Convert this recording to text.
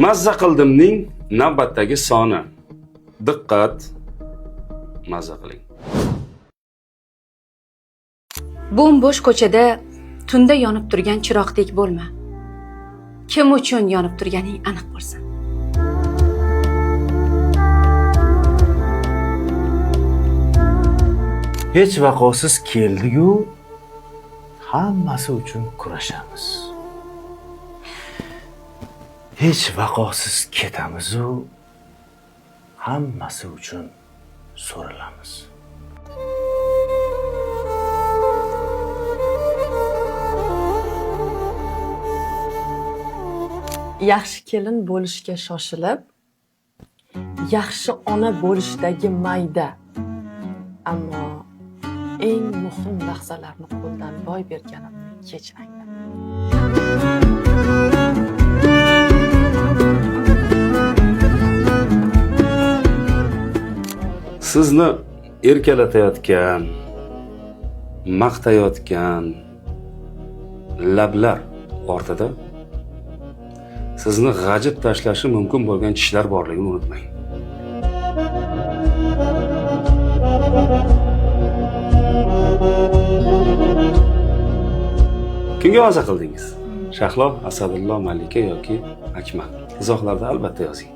Mazza qildimning navbatdagi soni. Diqqat, mazza qiling. Bo'm-bo'sh ko'chada tunda yonib turgan chiroqdek bo'lma. Kim uchun yonib turganing aniq bo'lsin. Hech vaqosiz keldi-yu, hammasi uchun kurashamiz. Hech vaqosiz ketamiz-u, hammasi uchun so'ralamiz. Yaxshi kelin bo'lishga shoshilib, yaxshi ona bo'lishdagi mayda, ammo eng muhim lahzalarni qo'ldan boy berganimni kech angladim. Sizni erkalatayotgan, maqtayotgan lablar ortida sizni g'ajib tashlashi mumkin bo'lgan tishlar borligini unutmang. Kimga maza qildingiz? Shahlo, Asadullo, Malika yoki Akmal? Izohlarda albatta yozing.